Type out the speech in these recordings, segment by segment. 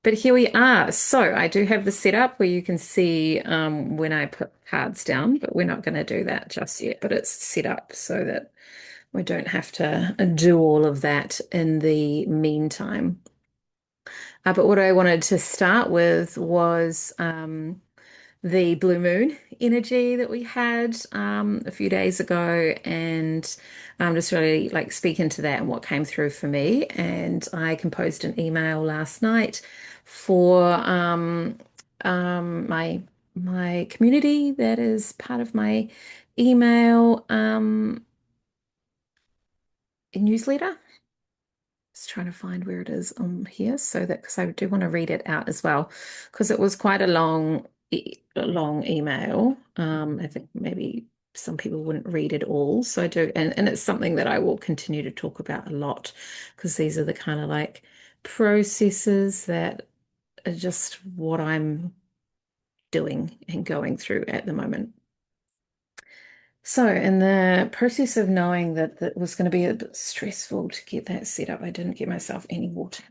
But here we are. So I do have the setup where you can see when I put cards down, but we're not going to do that just yet. But it's set up so that we don't have to do all of that in the meantime. But what I wanted to start with was the blue moon energy that we had a few days ago, and just really like speak into that and what came through for me. And I composed an email last night for my community that is part of my email newsletter. Just trying to find where it is on here so that because I do want to read it out as well because it was quite a long email. I think maybe some people wouldn't read it all. So I do, and it's something that I will continue to talk about a lot because these are the kind of like processes that are just what I'm doing and going through at the moment. So, in the process of knowing that that was going to be a bit stressful to get that set up, I didn't get myself any water.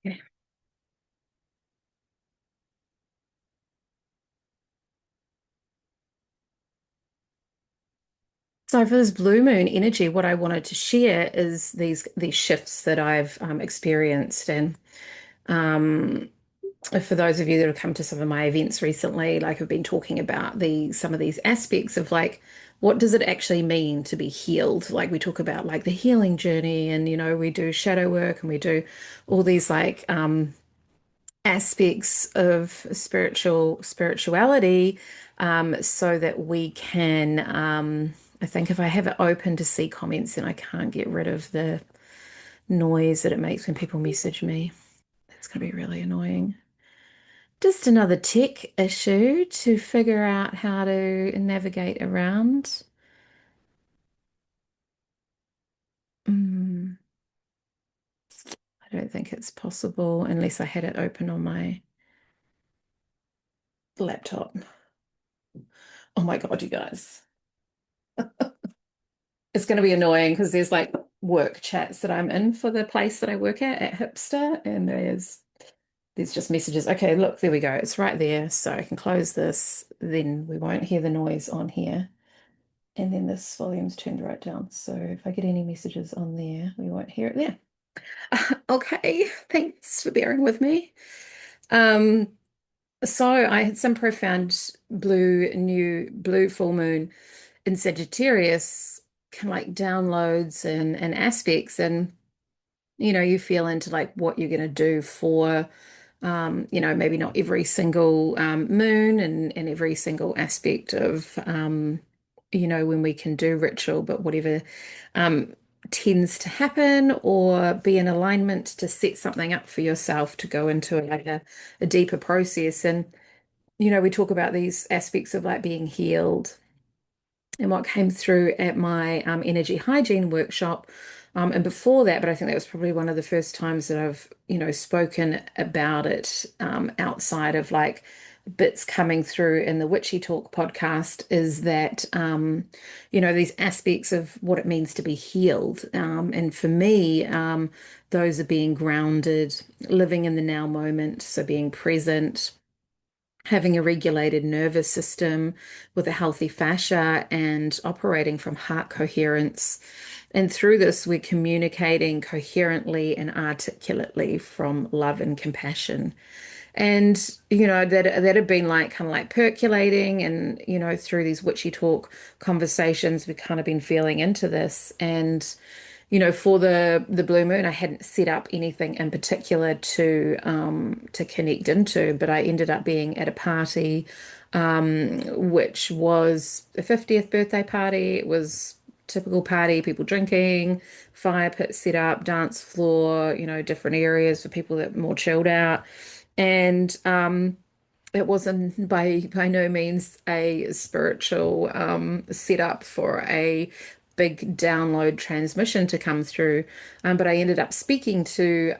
Okay. So for this blue moon energy, what I wanted to share is these shifts that I've experienced, and um, for those of you that have come to some of my events recently, like I've been talking about the some of these aspects of like what does it actually mean to be healed? Like we talk about like the healing journey, and we do shadow work and we do all these like aspects of spirituality so that we can I think if I have it open to see comments then I can't get rid of the noise that it makes when people message me. That's going to be really annoying. Just another tech issue to figure out how to navigate around. Mm, I don't think it's possible unless I had it open on my laptop. Oh my God, you guys. It's going to be annoying because there's like work chats that I'm in for the place that I work at Hipster, and there's just messages. Okay, look, there we go. It's right there, so I can close this. Then we won't hear the noise on here, and then this volume's turned right down. So if I get any messages on there, we won't hear it there. Okay, thanks for bearing with me. Um, so I had some profound new blue full moon in Sagittarius, kind of like downloads and aspects, and you feel into like what you're going to do for maybe not every single moon and every single aspect of when we can do ritual, but whatever um tends to happen or be in alignment to set something up for yourself to go into like a deeper process. And we talk about these aspects of like being healed and what came through at my energy hygiene workshop. And before that, but I think that was probably one of the first times that I've, spoken about it outside of like bits coming through in the Witchy Talk podcast is that, these aspects of what it means to be healed. And for me, those are being grounded, living in the now moment, so being present, having a regulated nervous system with a healthy fascia and operating from heart coherence. And through this, we're communicating coherently and articulately from love and compassion. And, that had been like kind of like percolating and, through these witchy talk conversations, we've kind of been feeling into this. And for the blue moon, I hadn't set up anything in particular to connect into, but I ended up being at a party, which was a 50th birthday party. It was typical party, people drinking, fire pit set up, dance floor, different areas for people that are more chilled out. And it wasn't by no means a spiritual setup for a big download transmission to come through. But I ended up speaking to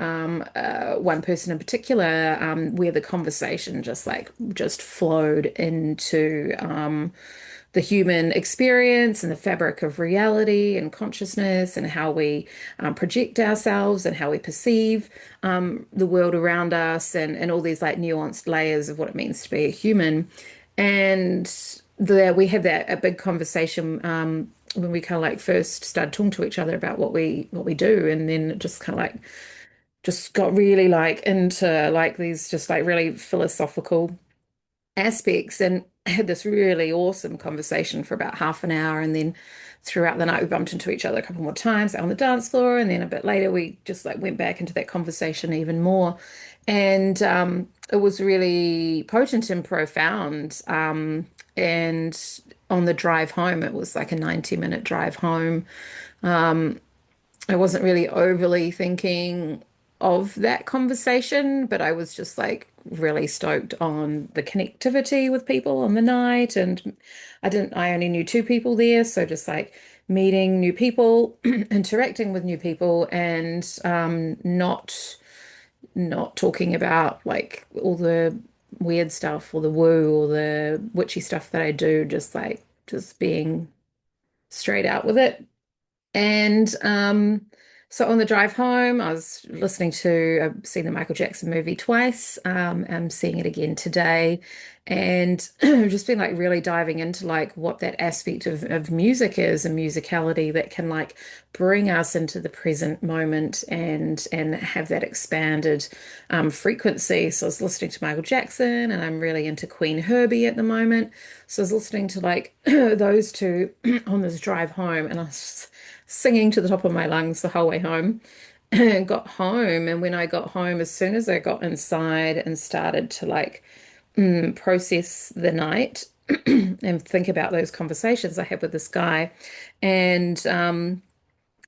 one person in particular, where the conversation just flowed into the human experience and the fabric of reality and consciousness and how we project ourselves and how we perceive the world around us and all these like nuanced layers of what it means to be a human. And there we had that a big conversation when we kind of like first started talking to each other about what we do, and then it just kind of like just got really like into like these just like really philosophical aspects, and had this really awesome conversation for about half an hour. And then throughout the night we bumped into each other a couple more times out on the dance floor, and then a bit later we just like went back into that conversation even more. And it was really potent and profound. And on the drive home, it was like a 90-minute drive home. I wasn't really overly thinking of that conversation, but I was just like really stoked on the connectivity with people on the night. And I only knew two people there. So just like meeting new people, interacting with new people, and not talking about like all the weird stuff or the woo or the witchy stuff that I do, just like just being straight out with it. And so on the drive home, I was listening to, I've seen the Michael Jackson movie twice. I'm seeing it again today. And I've just been like really diving into like what that aspect of music is and musicality that can like bring us into the present moment and have that expanded frequency. So I was listening to Michael Jackson, and I'm really into Queen Herbie at the moment. So I was listening to like those two on this drive home, and I was singing to the top of my lungs the whole way home. And got home, and when I got home, as soon as I got inside and started to like process the night and think about those conversations I had with this guy, and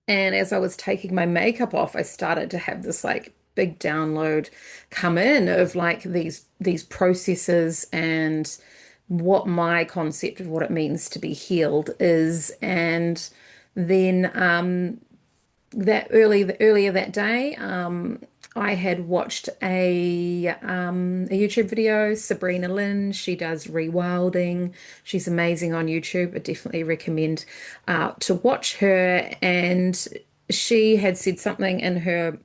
as I was taking my makeup off, I started to have this like big download come in of like these processes and what my concept of what it means to be healed is. And then earlier that day, I had watched a YouTube video. Sabrina Lynn, she does rewilding. She's amazing on YouTube. I definitely recommend to watch her. And she had said something in her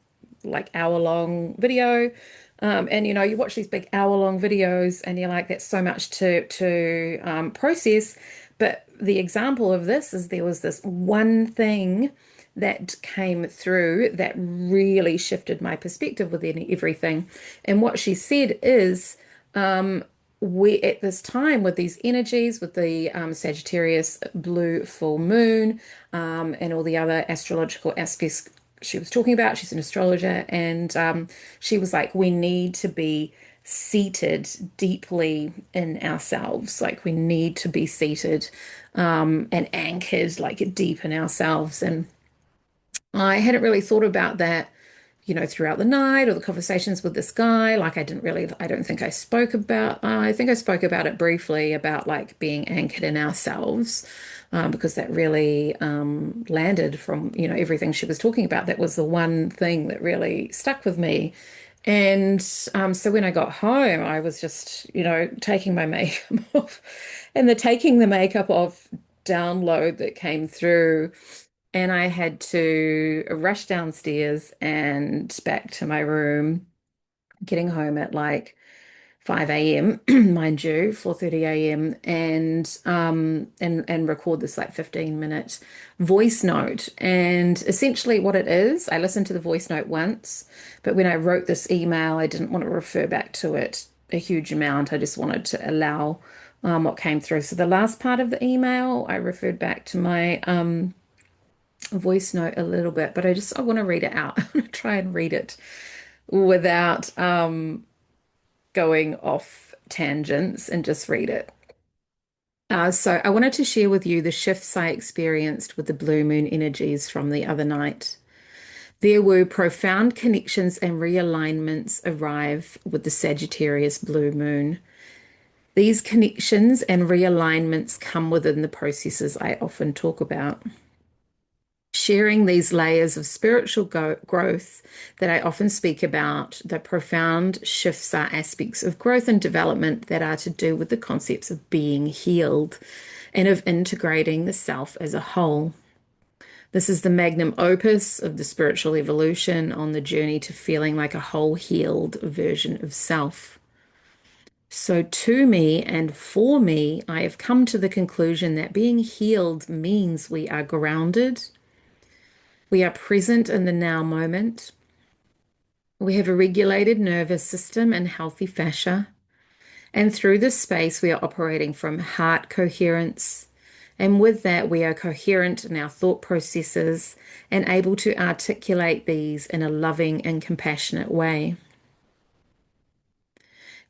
like hour-long video. And you know, you watch these big hour-long videos, and you're like, that's so much to process. But the example of this is there was this one thing that came through that really shifted my perspective within everything. And what she said is, we at this time with these energies, with the Sagittarius blue full moon, and all the other astrological aspects she was talking about. She's an astrologer, and she was like, we need to be seated deeply in ourselves. Like we need to be seated and anchored like deep in ourselves. And I hadn't really thought about that, you know, throughout the night or the conversations with this guy. Like, I don't think I spoke about, I think I spoke about it briefly about like being anchored in ourselves, because that really landed from, you know, everything she was talking about. That was the one thing that really stuck with me. And so when I got home, I was just, you know, taking my makeup off, and the taking the makeup off download that came through, and I had to rush downstairs and back to my room, getting home at like 5 a.m., mind you, 4:30 a.m., and record this like 15-minute voice note. And essentially what it is, I listened to the voice note once, but when I wrote this email, I didn't want to refer back to it a huge amount. I just wanted to allow what came through. So the last part of the email, I referred back to my voice note a little bit, but I want to read it out. I want to try and read it without going off tangents, and just read it. So I wanted to share with you the shifts I experienced with the blue moon energies from the other night. There were profound connections and realignments arrive with the Sagittarius blue moon. These connections and realignments come within the processes I often talk about. sharing these layers of spiritual growth that I often speak about. The profound shifts are aspects of growth and development that are to do with the concepts of being healed and of integrating the self as a whole. This is the magnum opus of the spiritual evolution on the journey to feeling like a whole healed version of self. So, to me and for me, I have come to the conclusion that being healed means we are grounded, we are present in the now moment, we have a regulated nervous system and healthy fascia, and through this space, we are operating from heart coherence. And with that, we are coherent in our thought processes and able to articulate these in a loving and compassionate way.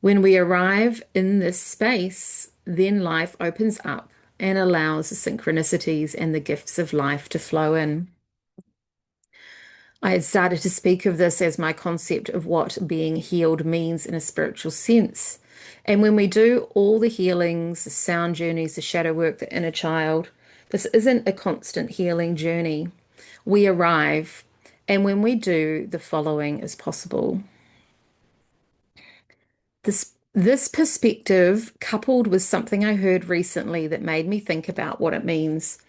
When we arrive in this space, then life opens up and allows the synchronicities and the gifts of life to flow in. I had started to speak of this as my concept of what being healed means in a spiritual sense. And when we do all the healings, the sound journeys, the shadow work, the inner child, this isn't a constant healing journey. We arrive, and when we do, the following is possible. This perspective, coupled with something I heard recently that made me think about what it means,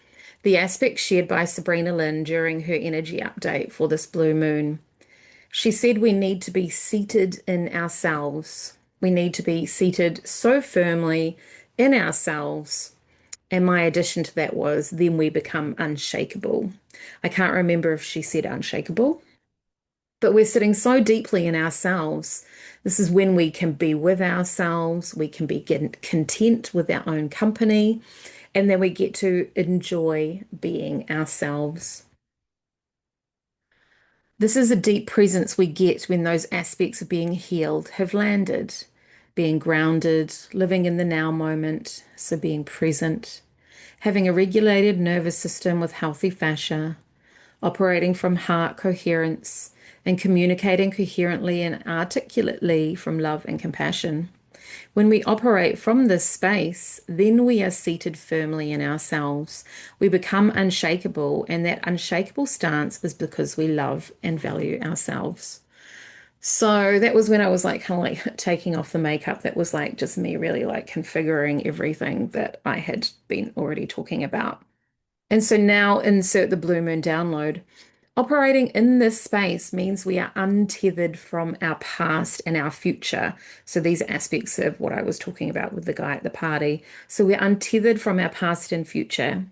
the aspect shared by Sabrina Lynn during her energy update for this blue moon. She said we need to be seated in ourselves. We need to be seated so firmly in ourselves. And my addition to that was, then we become unshakable. I can't remember if she said unshakable, but we're sitting so deeply in ourselves. This is when we can be with ourselves, we can be content with our own company, and then we get to enjoy being ourselves. This is a deep presence we get when those aspects of being healed have landed, being grounded, living in the now moment, so being present, having a regulated nervous system with healthy fascia, operating from heart coherence, and communicating coherently and articulately from love and compassion. When we operate from this space, then we are seated firmly in ourselves. We become unshakable, and that unshakable stance is because we love and value ourselves. So that was when I was like kind of like taking off the makeup. That was like just me really like configuring everything that I had been already talking about. And so now insert the Blue Moon download. Operating in this space means we are untethered from our past and our future. So these aspects of what I was talking about with the guy at the party. So we're untethered from our past and future.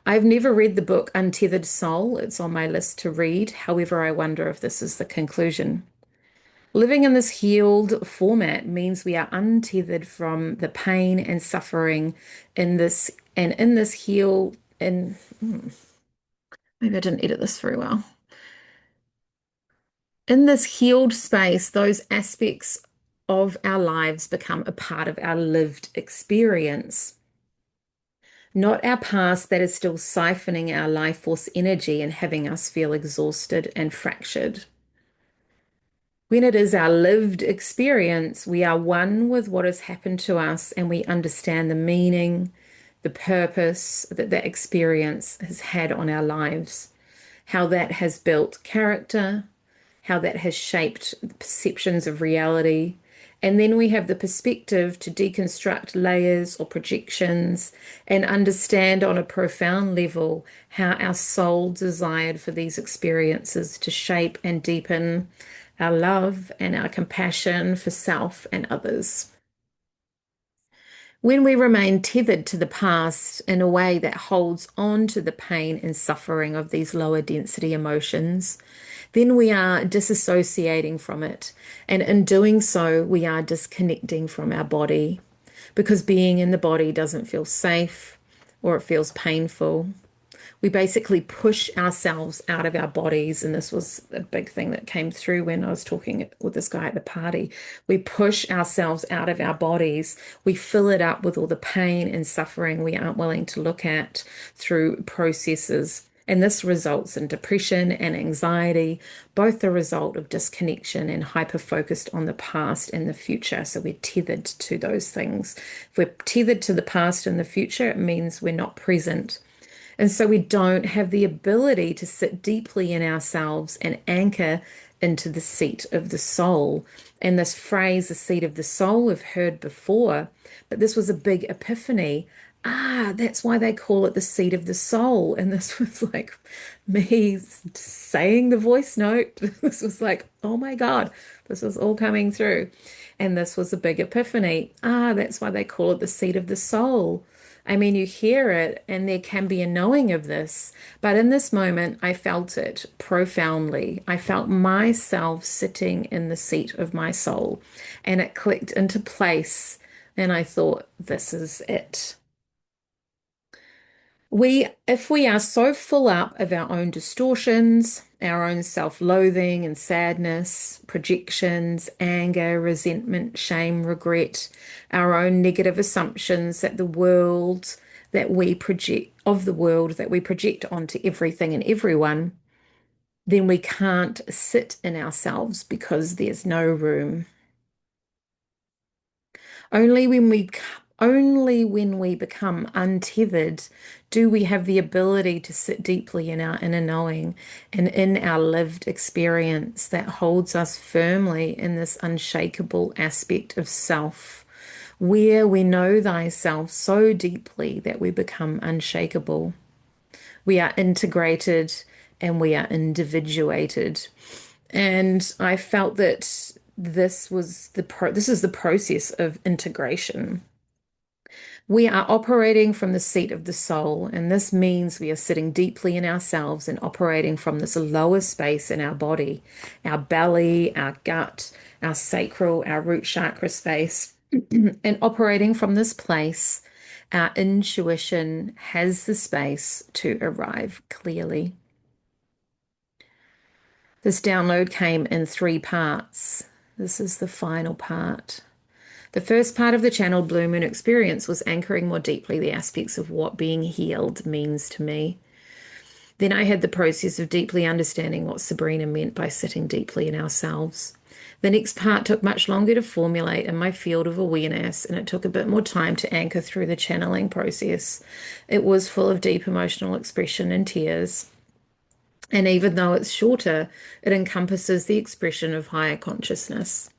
I've never read the book Untethered Soul. It's on my list to read. However, I wonder if this is the conclusion. Living in this healed format means we are untethered from the pain and suffering in this and in this heal in maybe I didn't edit this very well. In this healed space, those aspects of our lives become a part of our lived experience, not our past that is still siphoning our life force energy and having us feel exhausted and fractured. When it is our lived experience, we are one with what has happened to us and we understand the meaning, the purpose that that experience has had on our lives, how that has built character, how that has shaped the perceptions of reality. And then we have the perspective to deconstruct layers or projections and understand on a profound level how our soul desired for these experiences to shape and deepen our love and our compassion for self and others. When we remain tethered to the past in a way that holds on to the pain and suffering of these lower density emotions, then we are disassociating from it. And in doing so, we are disconnecting from our body because being in the body doesn't feel safe or it feels painful. We basically push ourselves out of our bodies. And this was a big thing that came through when I was talking with this guy at the party. We push ourselves out of our bodies. We fill it up with all the pain and suffering we aren't willing to look at through processes. And this results in depression and anxiety, both the result of disconnection and hyper-focused on the past and the future. So we're tethered to those things. If we're tethered to the past and the future, it means we're not present. And so we don't have the ability to sit deeply in ourselves and anchor into the seat of the soul. And this phrase, the seat of the soul, we've heard before, but this was a big epiphany. Ah, that's why they call it the seat of the soul. And this was like me saying the voice note. This was like, oh my God, this was all coming through. And this was a big epiphany. Ah, that's why they call it the seat of the soul. I mean, you hear it and there can be a knowing of this, but in this moment, I felt it profoundly. I felt myself sitting in the seat of my soul, and it clicked into place. And I thought, this is it. If we are so full up of our own distortions, our own self-loathing and sadness, projections, anger, resentment, shame, regret, our own negative assumptions that the world that we project of the world that we project onto everything and everyone, then we can't sit in ourselves because there's no room. Only when we only when we become untethered do we have the ability to sit deeply in our inner knowing and in our lived experience that holds us firmly in this unshakable aspect of self, where we know thyself so deeply that we become unshakable. We are integrated and we are individuated. And I felt that this is the process of integration. We are operating from the seat of the soul, and this means we are sitting deeply in ourselves and operating from this lower space in our body, our belly, our gut, our sacral, our root chakra space. And operating from this place, our intuition has the space to arrive clearly. This download came in three parts. This is the final part. The first part of the channeled Blue Moon experience was anchoring more deeply the aspects of what being healed means to me. Then I had the process of deeply understanding what Sabrina meant by sitting deeply in ourselves. The next part took much longer to formulate in my field of awareness, and it took a bit more time to anchor through the channeling process. It was full of deep emotional expression and tears. And even though it's shorter, it encompasses the expression of higher consciousness.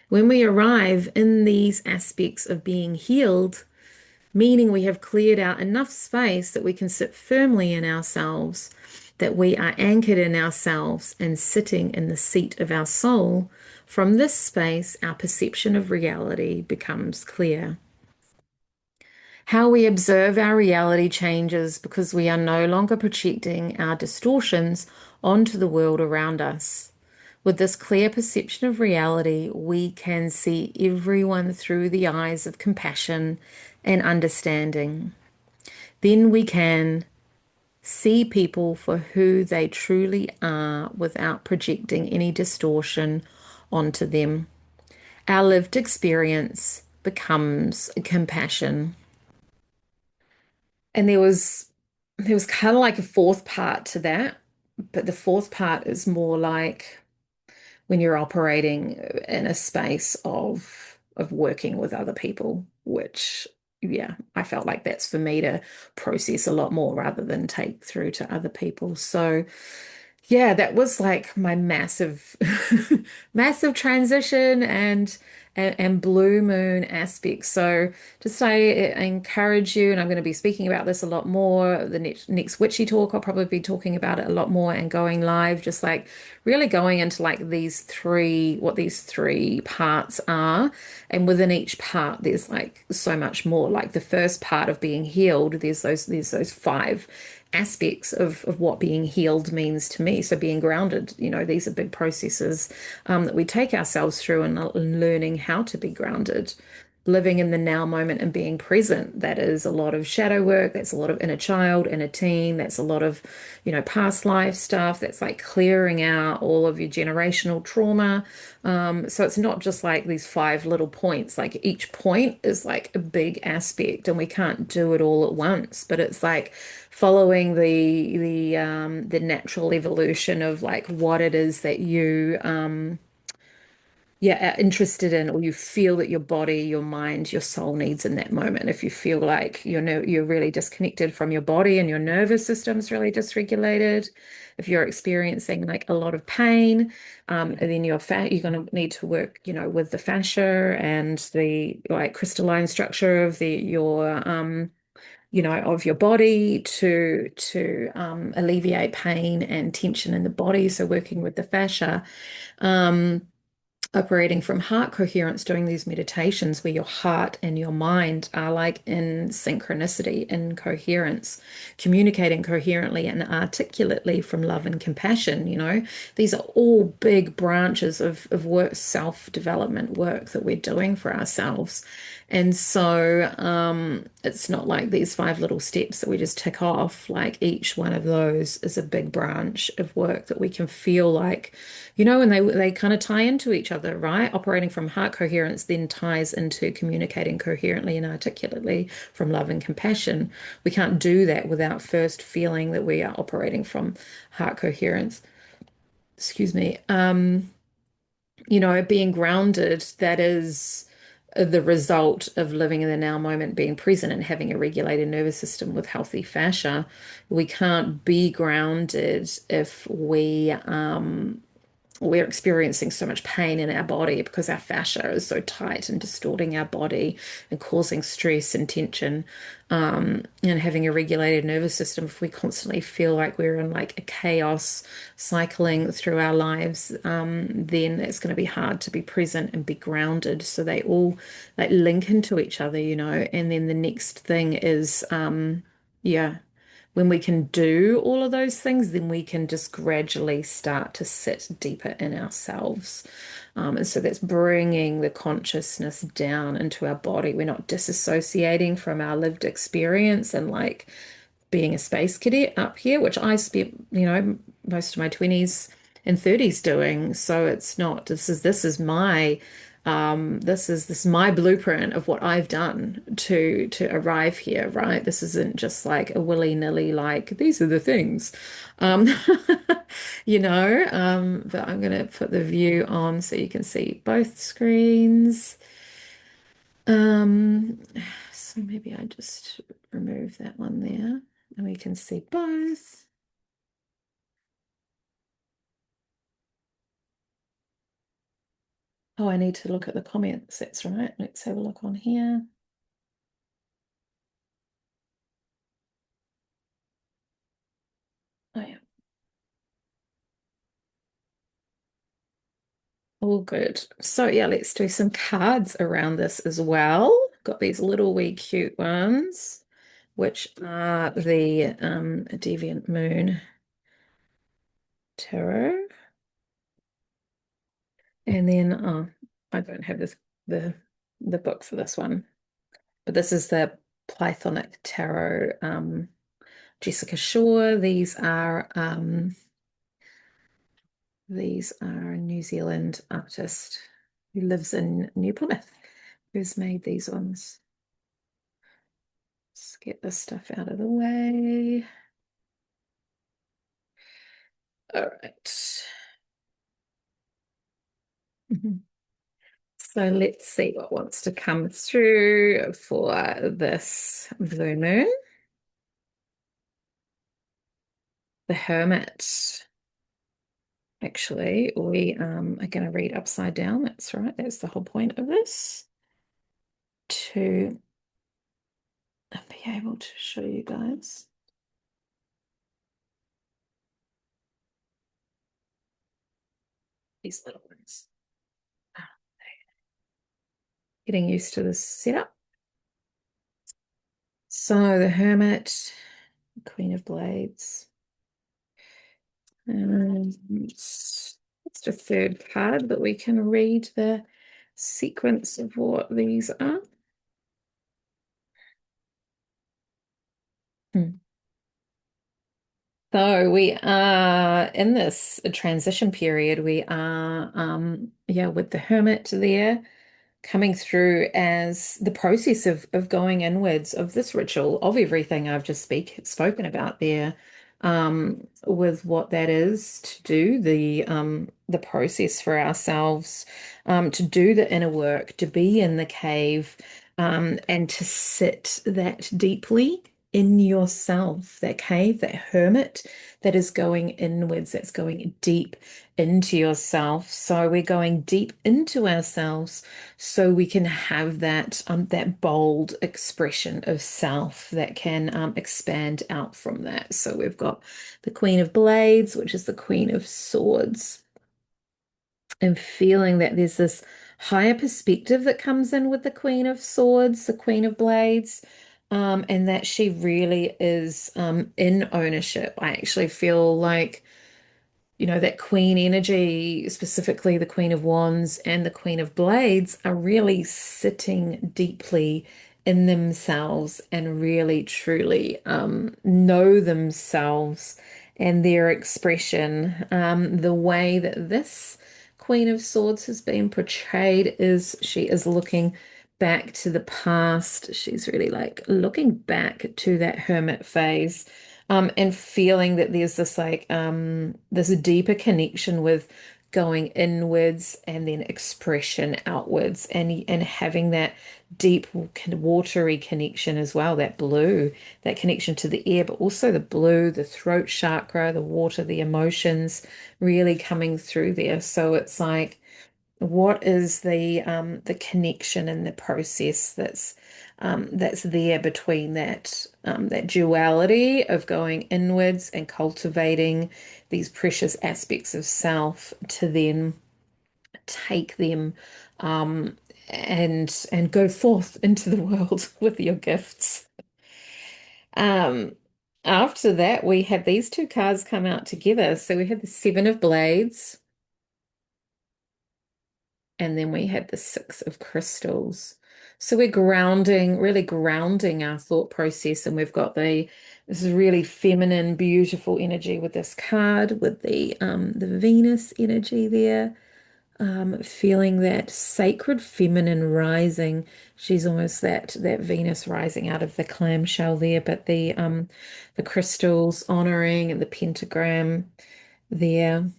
When we arrive in these aspects of being healed, meaning we have cleared out enough space that we can sit firmly in ourselves, that we are anchored in ourselves and sitting in the seat of our soul, from this space, our perception of reality becomes clear. How we observe our reality changes because we are no longer projecting our distortions onto the world around us. With this clear perception of reality, we can see everyone through the eyes of compassion and understanding. Then we can see people for who they truly are without projecting any distortion onto them. Our lived experience becomes compassion. And there was kind of like a fourth part to that, but the fourth part is more like when you're operating in a space of working with other people, which yeah, I felt like that's for me to process a lot more rather than take through to other people. So yeah, that was like my massive, massive transition and blue moon aspects. So just I encourage you, and I'm going to be speaking about this a lot more. The next witchy talk, I'll probably be talking about it a lot more and going live, just like really going into like what these three parts are. And within each part, there's like so much more. Like the first part of being healed, there's those five aspects of what being healed means to me. So being grounded, these are big processes that we take ourselves through and learning how to be grounded. Living in the now moment and being present. That is a lot of shadow work. That's a lot of inner child, inner teen. That's a lot of, past life stuff. That's like clearing out all of your generational trauma. So it's not just like these five little points. Like each point is like a big aspect, and we can't do it all at once. But it's like following the natural evolution of like what it is that yeah, interested in, or you feel that your body, your mind, your soul needs in that moment. If you feel like you're really disconnected from your body and your nervous system's really dysregulated, if you're experiencing like a lot of pain, and then you're going to need to work, with the fascia and the like crystalline structure of of your body to alleviate pain and tension in the body. So working with the fascia. Um, Operating from heart coherence, doing these meditations where your heart and your mind are like in synchronicity, in coherence, communicating coherently and articulately from love and compassion. These are all big branches of work, self-development work that we're doing for ourselves. And so it's not like these five little steps that we just tick off. Like each one of those is a big branch of work that we can feel like, and they kind of tie into each other, right? Operating from heart coherence then ties into communicating coherently and articulately from love and compassion. We can't do that without first feeling that we are operating from heart coherence. Excuse me. Being grounded, that is the result of living in the now moment, being present and having a regulated nervous system with healthy fascia. We can't be grounded if we're experiencing so much pain in our body because our fascia is so tight and distorting our body and causing stress and tension. And having a regulated nervous system, if we constantly feel like we're in like a chaos cycling through our lives, then it's going to be hard to be present and be grounded. So they all like link into each other, And then the next thing is, yeah. When we can do all of those things, then we can just gradually start to sit deeper in ourselves. And so that's bringing the consciousness down into our body. We're not disassociating from our lived experience and like being a space cadet up here, which I spent, most of my 20s and 30s doing. So it's not, this is my blueprint of what I've done to arrive here, right? This isn't just like a willy-nilly, like these are the things. Um, but I'm gonna put the view on so you can see both screens. Um, so maybe I just remove that one there and we can see both. Oh, I need to look at the comments. That's right. Let's have a look on here. Oh, yeah. All good. So, yeah, let's do some cards around this as well. Got these little wee cute ones, which are the Deviant Moon Tarot. And then, oh, I don't have the book for this one, but this is the Pythonic Tarot. Jessica Shaw. These are a New Zealand artist who lives in New Plymouth, who's made these ones. Let's get this stuff out of the way. All right. Mhm. So let's see what wants to come through for this blue moon. The Hermit. Actually, we are going to read upside down. That's right. That's the whole point of this. To be able to show you guys these little ones. Getting used to this setup. So the Hermit, Queen of Blades. And it's the third card, but we can read the sequence of what these are. Hmm. So we are in this transition period. We are, yeah, with the Hermit there coming through as the process of going inwards of this ritual of everything I've just spoken about there. with what that is to do the process for ourselves, to do the inner work, to be in the cave, and to sit that deeply in yourself, that cave, that hermit that is going inwards, that's going deep into yourself. So we're going deep into ourselves so we can have that bold expression of self that can expand out from that. So we've got the Queen of Blades, which is the Queen of Swords, and feeling that there's this higher perspective that comes in with the Queen of Swords, the Queen of Blades. And that she really is in ownership. I actually feel like that queen energy, specifically the Queen of Wands and the Queen of Blades, are really sitting deeply in themselves and really truly know themselves and their expression. The way that this Queen of Swords has been portrayed is she is looking back to the past. She's really like looking back to that hermit phase, and feeling that there's this deeper connection with going inwards and then expression outwards, and having that deep watery connection as well, that blue, that connection to the air, but also the blue, the throat chakra, the water, the emotions really coming through there. So it's like, what is the connection and the process that's there between that duality of going inwards and cultivating these precious aspects of self to then take them and go forth into the world with your gifts. Um, After that, we had these two cards come out together. So we had the Seven of Blades. And then we had the Six of Crystals. So we're grounding, really grounding our thought process. And we've got this really feminine, beautiful energy with this card, with the Venus energy there. Feeling that sacred feminine rising. She's almost that Venus rising out of the clamshell there, but the crystals honoring and the pentagram there,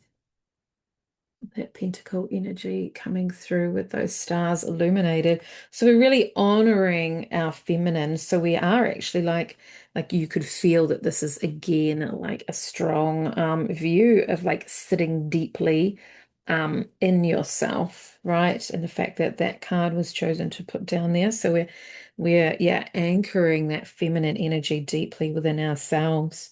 that pentacle energy coming through with those stars illuminated. So we're really honoring our feminine. So we are actually like you could feel that this is again like a strong view of like sitting deeply in yourself, right? And the fact that that card was chosen to put down there. So we're yeah, anchoring that feminine energy deeply within ourselves.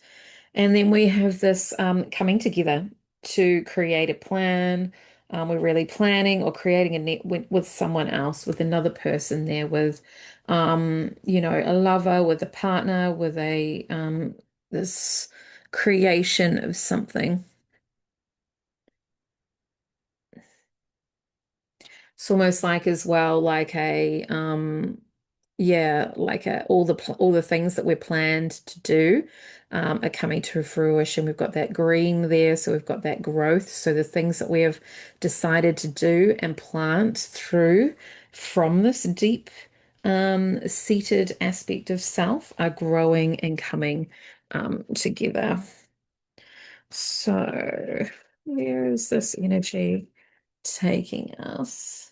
And then we have this coming together to create a plan. We're really planning or creating a net with someone else, with another person there, with a lover, with a partner, with a this creation of something. It's almost like as well, like a yeah, like all the things that we're planned to do are coming to fruition. We've got that green there, so we've got that growth. So the things that we have decided to do and plant through from this deep seated aspect of self are growing and coming together. So where is this energy taking us?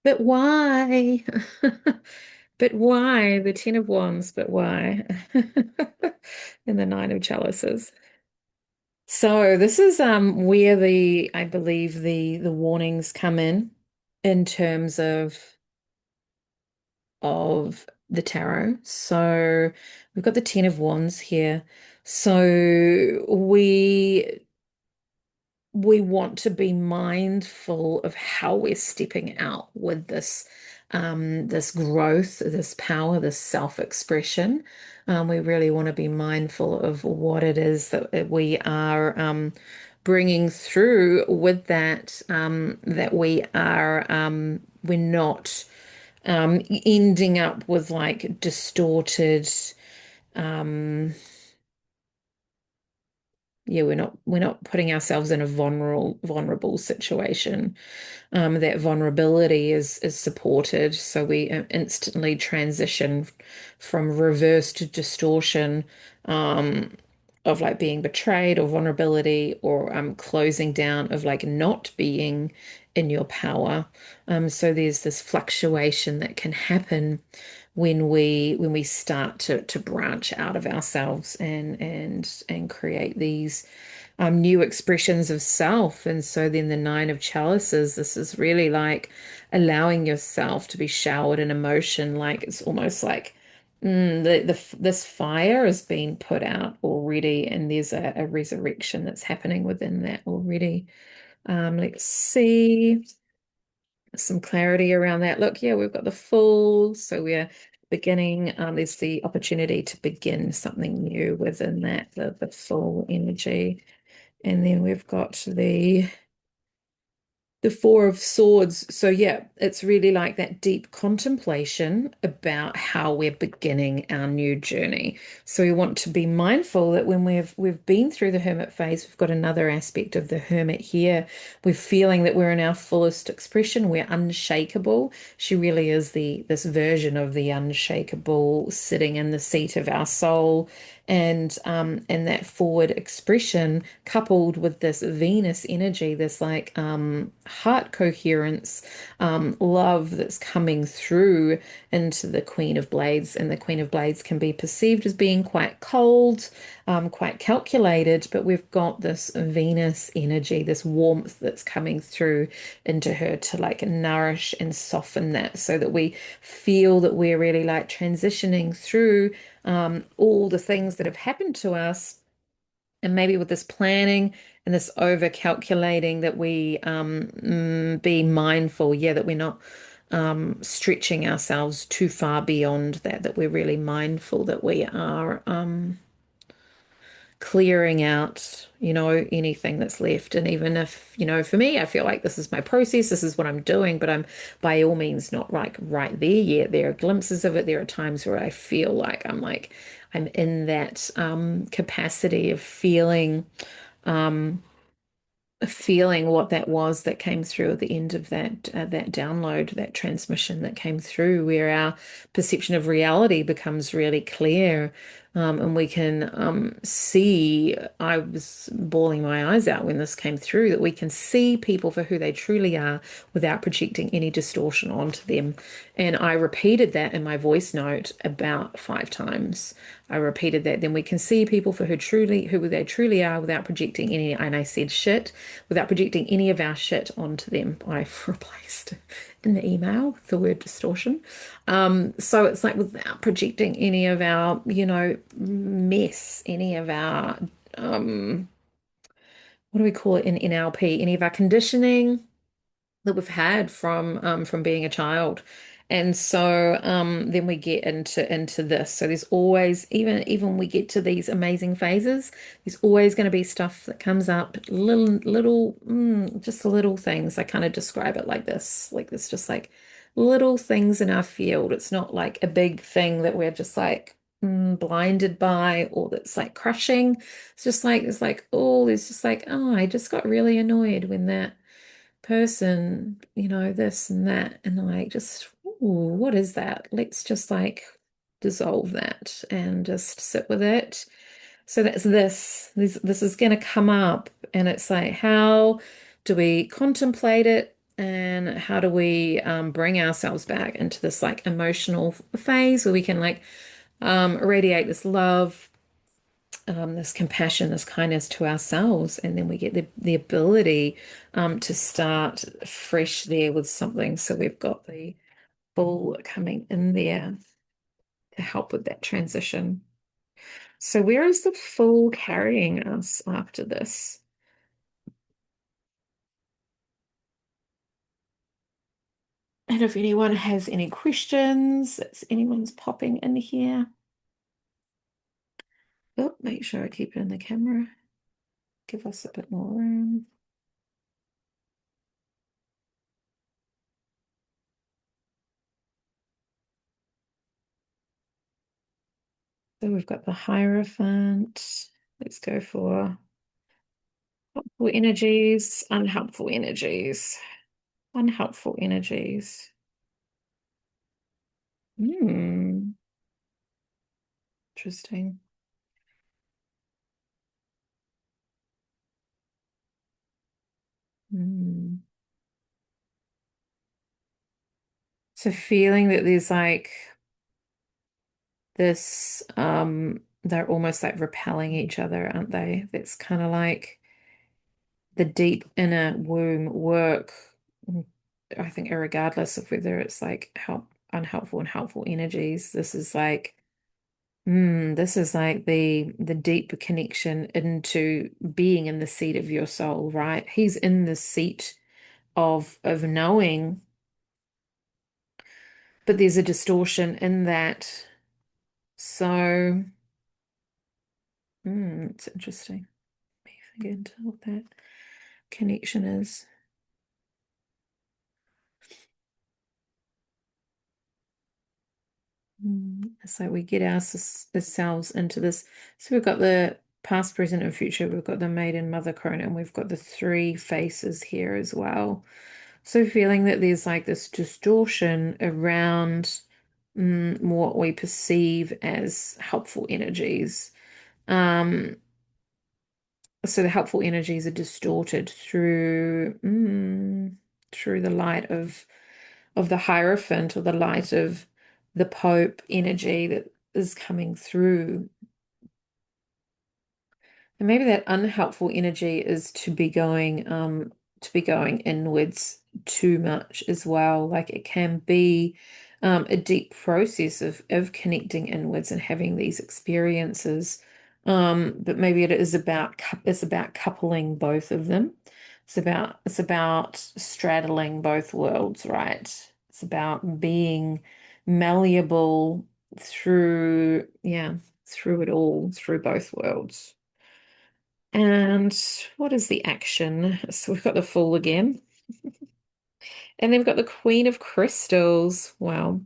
But why? But why? The Ten of Wands, but why? And the Nine of Chalices. So this is where I believe the warnings come in terms of the tarot. So we've got the Ten of Wands here. So we want to be mindful of how we're stepping out with this growth, this power, this self-expression. We really want to be mindful of what it is that we are bringing through with that, that we're not ending up with like distorted, um, yeah, we're not putting ourselves in a vulnerable situation. That vulnerability is supported, so we instantly transition from reverse to distortion, um, of like being betrayed or vulnerability or closing down of like not being in your power. So there's this fluctuation that can happen when we start to branch out of ourselves and create these new expressions of self. And so then the Nine of Chalices, this is really like allowing yourself to be showered in emotion. Like it's almost like this fire has been put out already, and there's a resurrection that's happening within that already. Let's see some clarity around that. Look, yeah, we've got the Fool, so we're beginning. There's the opportunity to begin something new within that, the Fool energy. And then we've got the Four of Swords. So yeah, it's really like that deep contemplation about how we're beginning our new journey. So we want to be mindful that when we've been through the hermit phase, we've got another aspect of the hermit here. We're feeling that we're in our fullest expression. We're unshakable. She really is the this version of the unshakable sitting in the seat of our soul. And that forward expression coupled with this Venus energy, this like heart coherence, love that's coming through into the Queen of Blades. And the Queen of Blades can be perceived as being quite cold, quite calculated, but we've got this Venus energy, this warmth that's coming through into her to like nourish and soften that so that we feel that we're really like transitioning through all the things that have happened to us. And maybe with this planning and this over calculating that we be mindful, yeah, that we're not stretching ourselves too far beyond that, that we're really mindful that we are clearing out, anything that's left. And even if, for me, I feel like this is my process, this is what I'm doing, but I'm by all means not like right there yet. There are glimpses of it. There are times where I feel like I'm in that capacity of feeling what that was that came through at the end of that download, that transmission that came through, where our perception of reality becomes really clear, and we can see. I was bawling my eyes out when this came through, that we can see people for who they truly are without projecting any distortion onto them. And I repeated that in my voice note about 5 times. I repeated that. Then we can see people for who they truly are without projecting any, and I said shit, without projecting any of our shit onto them. I've replaced in the email the word distortion. So it's like without projecting any of our, mess, any of our what do we call it in NLP, any of our conditioning that we've had from being a child. And so then we get into this. So there's always, even when we get to these amazing phases, there's always going to be stuff that comes up, just little things. I kind of describe it like this, just like little things in our field. It's not like a big thing that we're just like blinded by or that's like crushing. It's just like there's just like, oh, I just got really annoyed when that person, this and that, and like just, ooh, what is that? Let's just like dissolve that and just sit with it. So that's this is going to come up, and it's like, how do we contemplate it, and how do we bring ourselves back into this like emotional phase where we can like radiate this love, this compassion, this kindness to ourselves, and then we get the ability to start fresh there with something. So we've got the Bull coming in there to help with that transition. So where is the Fool carrying us after this? And if anyone has any questions, if anyone's popping in here, oh, make sure I keep it in the camera. Give us a bit more room. So we've got the Hierophant. Let's go for Helpful energies, unhelpful energies, unhelpful energies. Hmm, interesting. Hmm. So feeling that there's like this, they're almost like repelling each other, aren't they? That's kind of like the deep inner womb work. I think, regardless of whether it's like unhelpful and helpful energies, this is like the deep connection into being in the seat of your soul, right? He's in the seat of knowing, but there's a distortion in that. So, it's interesting. Let me think into what that connection is. It's like we get ourselves into this. So we've got the past, present, and future. We've got the maiden, mother, corona, and we've got the three faces here as well. So feeling that there's like this distortion around what we perceive as helpful energies. Um, so the helpful energies are distorted through the light of the Hierophant, or the light of the Pope energy that is coming through. And maybe that unhelpful energy is to be going inwards too much as well. Like it can be a deep process of connecting inwards and having these experiences. But maybe it's about coupling both of them. It's about straddling both worlds, right? It's about being malleable through it all, through both worlds. And what is the action? So we've got the Fool again. And then we've got the Queen of Crystals. Wow.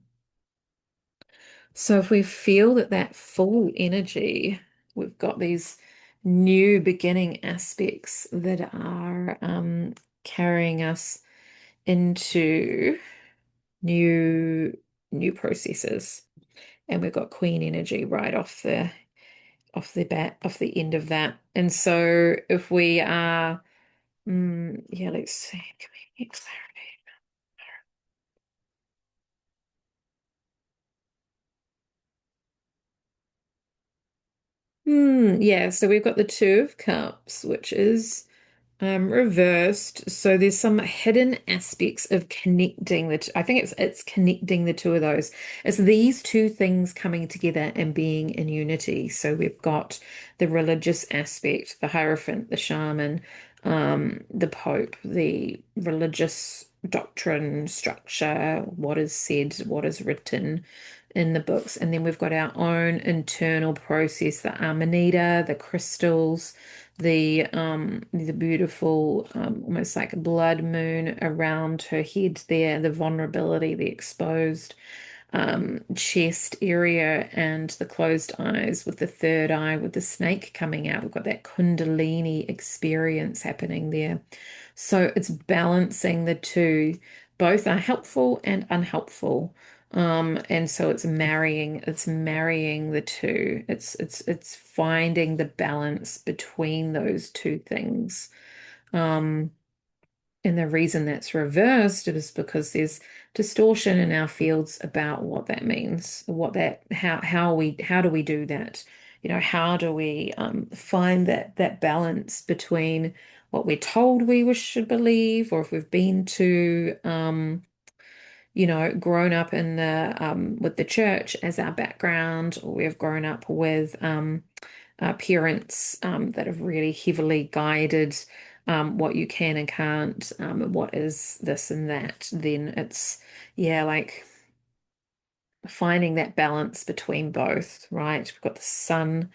So if we feel that Fool energy, we've got these new beginning aspects that are carrying us into new new processes. And we've got Queen energy right off the end of that. And so if we are yeah, let's see. Can we get clarity? Yeah, so we've got the Two of Cups, which is reversed. So there's some hidden aspects of connecting I think it's connecting the two of those. It's these two things coming together and being in unity. So we've got the religious aspect, the Hierophant, the shaman, the Pope, the religious doctrine, structure, what is said, what is written in the books. And then we've got our own internal process, the Amanita, the crystals, the beautiful almost like a blood moon around her head there, the vulnerability, the exposed chest area, and the closed eyes with the third eye with the snake coming out. We've got that Kundalini experience happening there. So it's balancing the two. Both are helpful and unhelpful. And so it's marrying the two. It's finding the balance between those two things. Um, and the reason that's reversed is because there's distortion in our fields about what that means, how do we do that? How do we find that balance between what we're told should believe, or if we've been to grown up in the with the church as our background, or we've grown up with parents that have really heavily guided what you can and can't, what is this and that, then it's, yeah, like finding that balance between both, right? We've got the sun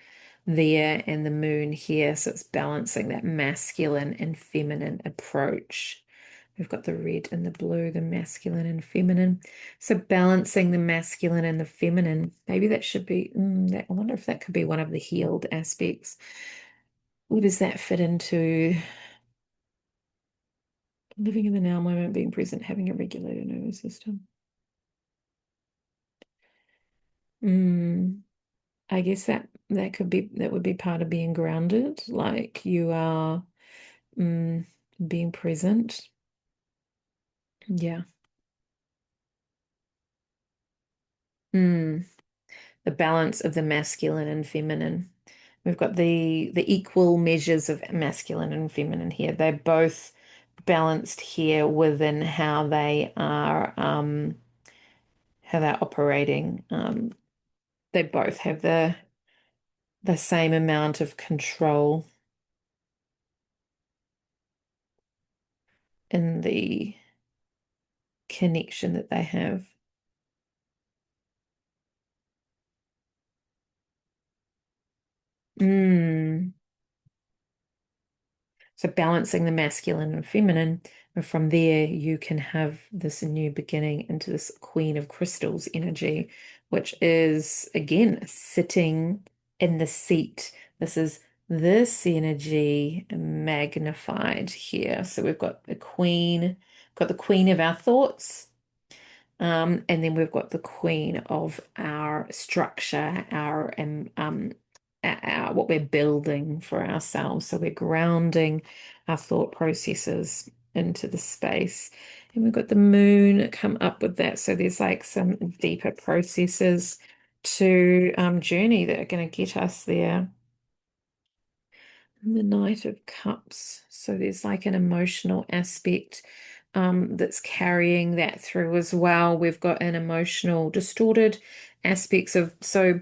there and the moon here, so it's balancing that masculine and feminine approach. We've got the red and the blue, the masculine and feminine. So balancing the masculine and the feminine. Maybe that should be, I wonder if that could be one of the healed aspects. Where does that fit into living in the now moment, being present, having a regulated nervous system? Mm, I guess that would be part of being grounded, like you are mm, being present. Yeah. Mm, the balance of the masculine and feminine. We've got the equal measures of masculine and feminine here. They're both balanced here within how they're operating. They both have the same amount of control in the connection that they have. Mm. So balancing the masculine and feminine, and from there you can have this new beginning into this Queen of Crystals energy, which is again sitting in the seat. This is this energy magnified here. So we've got the Queen of our thoughts. And then we've got the queen of our structure, our what we're building for ourselves. So we're grounding our thought processes into the space. And we've got the moon come up with that. So there's like some deeper processes to journey that are going to get us there. The Knight of Cups. So there's like an emotional aspect that's carrying that through as well. We've got an emotional distorted aspects of so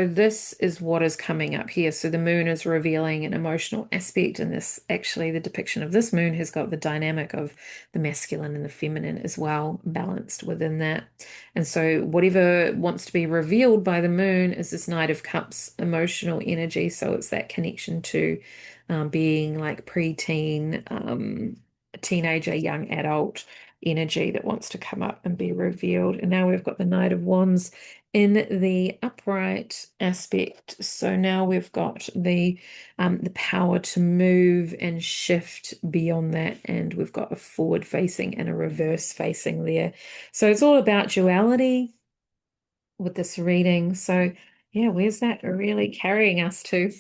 this is what is coming up here. So the moon is revealing an emotional aspect, and this actually the depiction of this moon has got the dynamic of the masculine and the feminine as well balanced within that. And so whatever wants to be revealed by the moon is this Knight of Cups emotional energy. So it's that connection to being like preteen, teenager, young adult energy that wants to come up and be revealed. And now we've got the Knight of Wands in the upright aspect. So now we've got the power to move and shift beyond that, and we've got a forward facing and a reverse facing there. So it's all about duality with this reading. So yeah, where's that really carrying us to?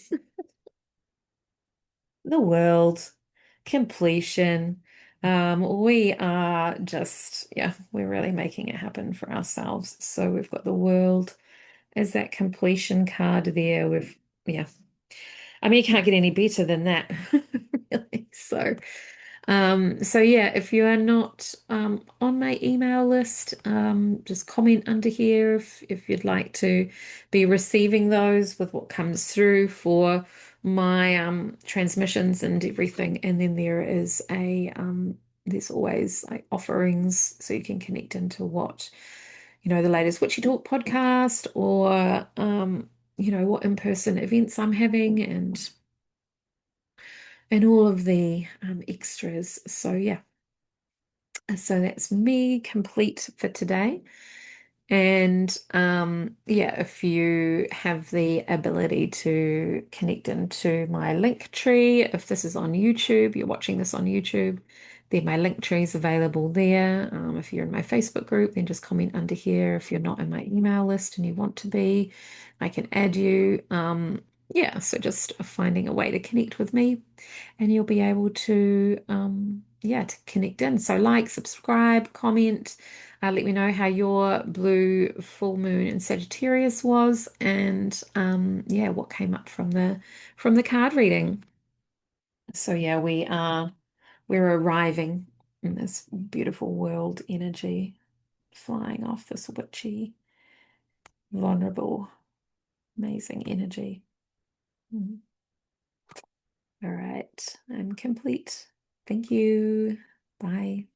The world, completion. We are just, yeah, we're really making it happen for ourselves. So we've got the world as that completion card there. Yeah, I mean, you can't get any better than that, really. So yeah, if you are not on my email list, just comment under here if you'd like to be receiving those with what comes through for my transmissions and everything. And then there's always like offerings so you can connect into the latest Witchy Talk podcast or what in-person events I'm having and all of the extras. So yeah, so that's me complete for today. And yeah, if you have the ability to connect into my link tree, if this is on YouTube, you're watching this on YouTube, then my link tree is available there. If you're in my Facebook group, then just comment under here. If you're not in my email list and you want to be, I can add you. Yeah, so just finding a way to connect with me and you'll be able to yeah, to connect in. So like, subscribe, comment, let me know how your blue full moon in Sagittarius was and yeah, what came up from the card reading. So yeah, we're arriving in this beautiful world energy, flying off this witchy, vulnerable, amazing energy. Mhm. All right, I'm complete. Thank you. Bye.